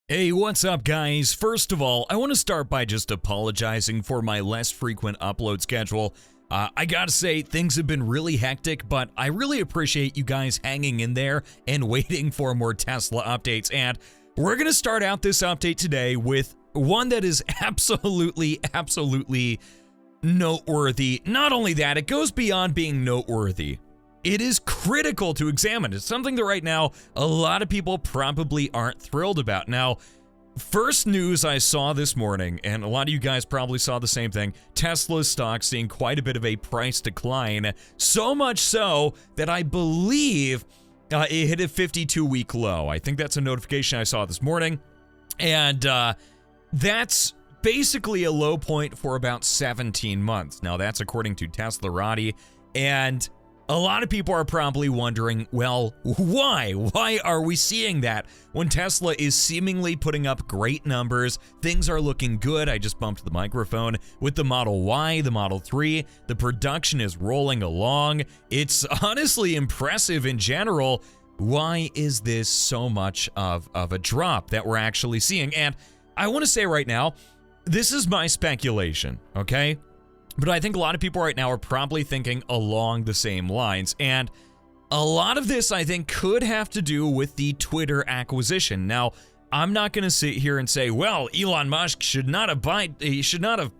Hey, what's up, guys? First of all, I want to start by just apologizing for my less frequent upload schedule. I gotta say, things have been really hectic, but I really appreciate you guys hanging in there and waiting for more Tesla updates. And we're gonna start out this update today with one that is absolutely noteworthy. Not only that, it goes beyond being noteworthy. It is critical to examine. It's something that right now a lot of people probably aren't thrilled about. Now, first news I saw this morning, and a lot of you guys probably saw the same thing, Tesla's stock seeing quite a bit of a price decline, so much so that I believe it hit a 52-week low. I think that's a notification I saw this morning, and that's basically a low point for about 17 months. Now, that's according to Teslarati, and a lot of people are probably wondering, well, why? Why are we seeing that when Tesla is seemingly putting up great numbers? Things are looking good. I just bumped the microphone with the Model Y, the Model 3. The production is rolling along. It's honestly impressive in general. Why is this so much of a drop that we're actually seeing? And I want to say right now, this is my speculation, okay? But I think a lot of people right now are probably thinking along the same lines. And a lot of this, I think, could have to do with the Twitter acquisition. Now, I'm not going to sit here and say, well, Elon Musk should not have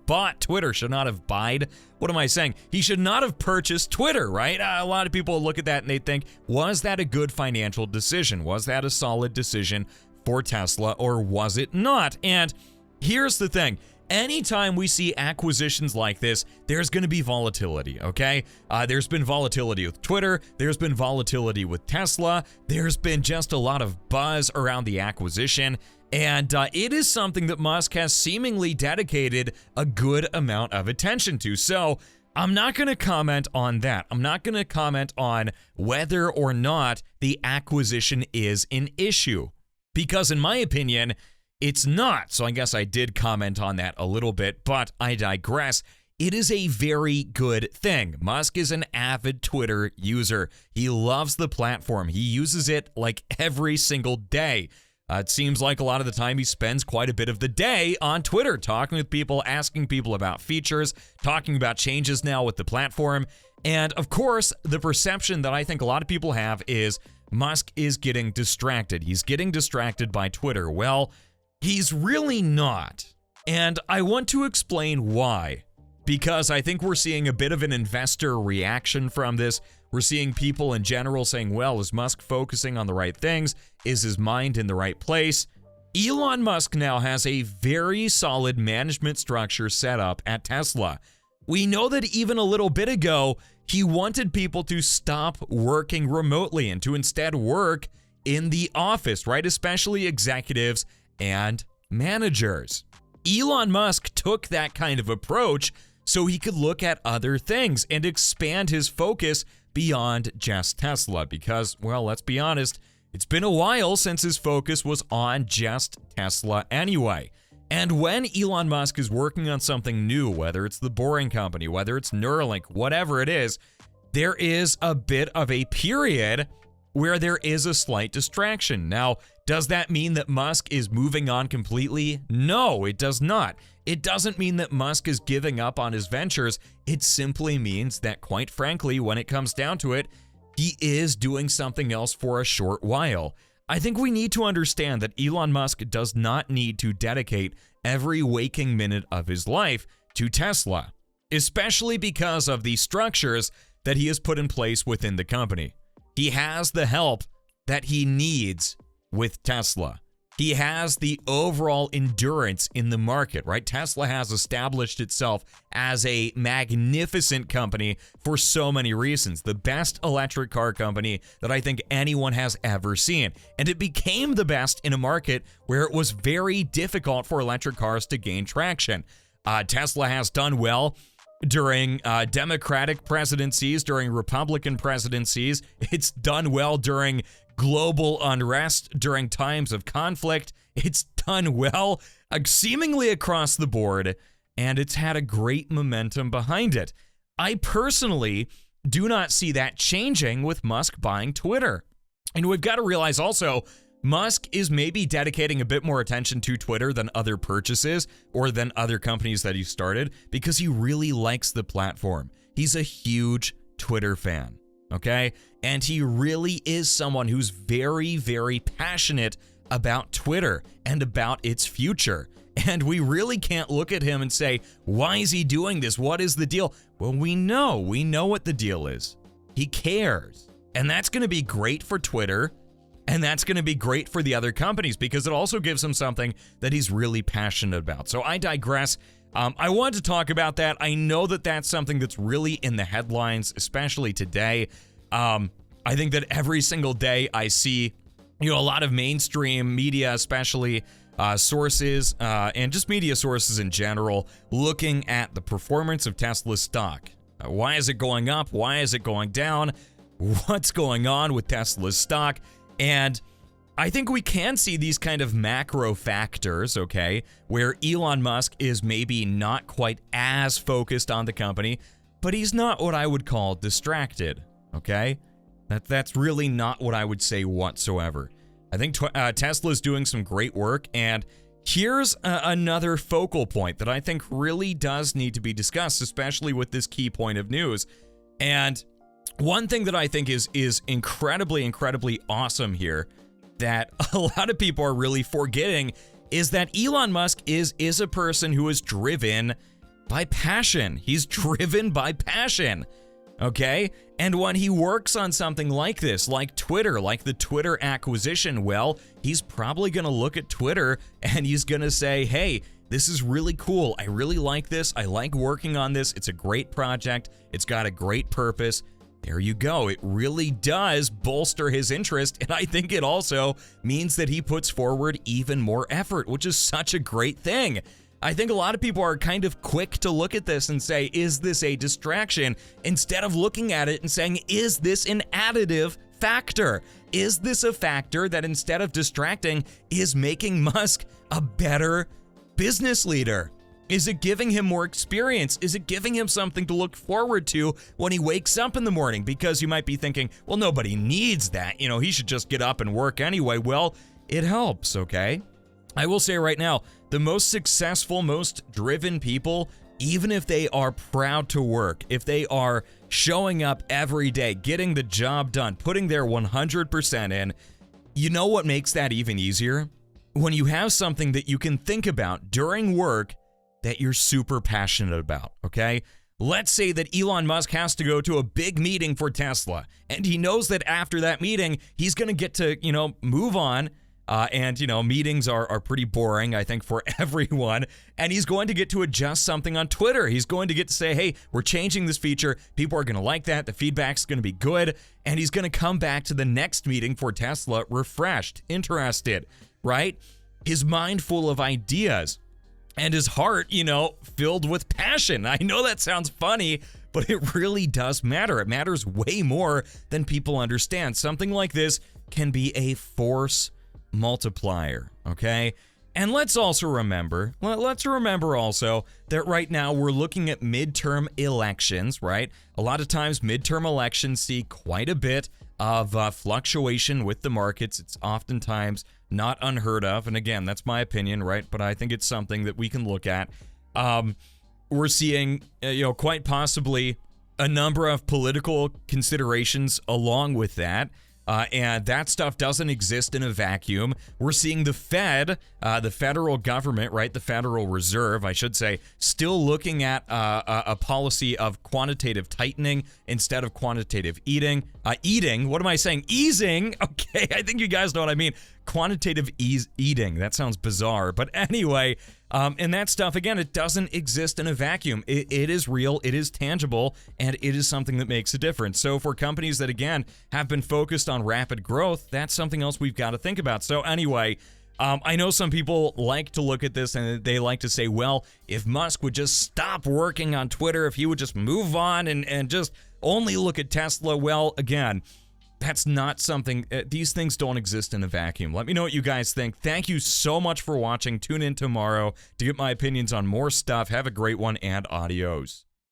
bought Twitter, should not have buyed. What am I saying? He should not have purchased Twitter, right? A lot of people look at that and they think, was that a good financial decision? Was that a solid decision for Tesla, or was it not? And here's the thing. Anytime we see acquisitions like this, there's going to be volatility, okay? There's been volatility with Twitter. There's been volatility with Tesla. There's been just a lot of buzz around the acquisition. And it is something that Musk has seemingly dedicated a good amount of attention to. So I'm not going to comment on that. I'm not going to comment on whether or not the acquisition is an issue. Because in my opinion, it's not. So I guess I did comment on that a little bit, but I digress. It is a very good thing. Musk is an avid Twitter user. He loves the platform. He uses it like every single day. It seems like a lot of the time he spends quite a bit of the day on Twitter, talking with people, asking people about features, talking about changes now with the platform. And of course, the perception that I think a lot of people have is Musk is getting distracted. He's getting distracted by Twitter. Well, he's really not, and I want to explain why, because I think we're seeing a bit of an investor reaction from this. We're seeing people in general saying, well, is Musk focusing on the right things? Is his mind in the right place? Elon Musk now has a very solid management structure set up at Tesla. We know that even a little bit ago, he wanted people to stop working remotely and to instead work in the office, right? Especially executives and managers. Elon Musk took that kind of approach so he could look at other things and expand his focus beyond just Tesla because, well, let's be honest, it's been a while since his focus was on just Tesla anyway. And when Elon Musk is working on something new, whether it's the Boring Company, whether it's Neuralink, whatever it is, there is a bit of a period where there is a slight distraction. Now, does that mean that Musk is moving on completely? No, it does not. It doesn't mean that Musk is giving up on his ventures. It simply means that, quite frankly, when it comes down to it, he is doing something else for a short while. I think we need to understand that Elon Musk does not need to dedicate every waking minute of his life to Tesla, especially because of the structures that he has put in place within the company. He has the help that he needs with Tesla. He has the overall endurance in the market, right? Tesla has established itself as a magnificent company for so many reasons. The best electric car company that I think anyone has ever seen. And it became the best in a market where it was very difficult for electric cars to gain traction. Tesla has done well during Democratic presidencies, during Republican presidencies. It's done well during global unrest, during times of conflict. It's done well seemingly across the board, and it's had a great momentum behind it. I personally do not see that changing with Musk buying Twitter. And we've got to realize also, Musk is maybe dedicating a bit more attention to Twitter than other purchases or than other companies that he started because he really likes the platform. He's a huge Twitter fan, okay? And he really is someone who's very, very passionate about Twitter and about its future. And we really can't look at him and say, why is he doing this? What is the deal? Well, we know what the deal is. He cares. And that's going to be great for Twitter. And that's going to be great for the other companies because it also gives him something that he's really passionate about. So I digress. I wanted to talk about that. I know that that's something that's really in the headlines, especially today. I think that every single day I see, a lot of mainstream media, especially sources and just media sources in general, looking at the performance of Tesla's stock. Why is it going up? Why is it going down? What's going on with Tesla's stock? And I think we can see these kind of macro factors, okay, where Elon Musk is maybe not quite as focused on the company, but he's not what I would call distracted, okay? That's really not what I would say whatsoever. I think Tesla's doing some great work, and here's another focal point that I think really does need to be discussed, especially with this key point of news. And one thing that I think is incredibly, incredibly awesome here that a lot of people are really forgetting is that Elon Musk is a person who is driven by passion. He's driven by passion, okay? And when he works on something like this, like Twitter, like the Twitter acquisition, well, he's probably going to look at Twitter and he's going to say, hey, this is really cool. I really like this. I like working on this. It's a great project. It's got a great purpose. There you go. It really does bolster his interest, and I think it also means that he puts forward even more effort, which is such a great thing. I think a lot of people are kind of quick to look at this and say, is this a distraction? Instead of looking at it and saying, is this an additive factor? Is this a factor that instead of distracting is making Musk a better business leader? Is it giving him more experience? Is it giving him something to look forward to when he wakes up in the morning? Because you might be thinking, well, nobody needs that. He should just get up and work anyway. Well, it helps, okay? I will say right now, the most successful, most driven people, even if they are proud to work, if they are showing up every day, getting the job done, putting their 100% in, you know what makes that even easier? When you have something that you can think about during work that you're super passionate about, okay? Let's say that Elon Musk has to go to a big meeting for Tesla, and he knows that after that meeting, he's going to get to, move on, and meetings are pretty boring, I think, for everyone, and he's going to get to adjust something on Twitter. He's going to get to say, hey, we're changing this feature. People are going to like that. The feedback's going to be good, and he's going to come back to the next meeting for Tesla refreshed, interested, right? His mind full of ideas. And his heart, filled with passion. I know that sounds funny, but it really does matter. It matters way more than people understand. Something like this can be a force multiplier, okay? And let's remember also that right now we're looking at midterm elections, right? A lot of times midterm elections see quite a bit of fluctuation with the markets. It's oftentimes not unheard of. And again, that's my opinion, right? But I think it's something that we can look at. We're seeing, quite possibly a number of political considerations along with that. And that stuff doesn't exist in a vacuum. We're seeing the Fed, the federal government, right, the Federal Reserve, I should say, still looking at a policy of quantitative tightening instead of quantitative eating. What am I saying? Easing. Okay, I think you guys know what I mean. Quantitative eating. That sounds bizarre. But anyway, and that stuff, again, it doesn't exist in a vacuum. It is real, it is tangible, and it is something that makes a difference. So for companies that, again, have been focused on rapid growth, that's something else we've got to think about. So anyway, I know some people like to look at this and they like to say, well, if Musk would just stop working on Twitter, if he would just move on and just only look at Tesla, well, again, that's not something, these things don't exist in a vacuum. Let me know what you guys think. Thank you so much for watching. Tune in tomorrow to get my opinions on more stuff. Have a great one, and adios.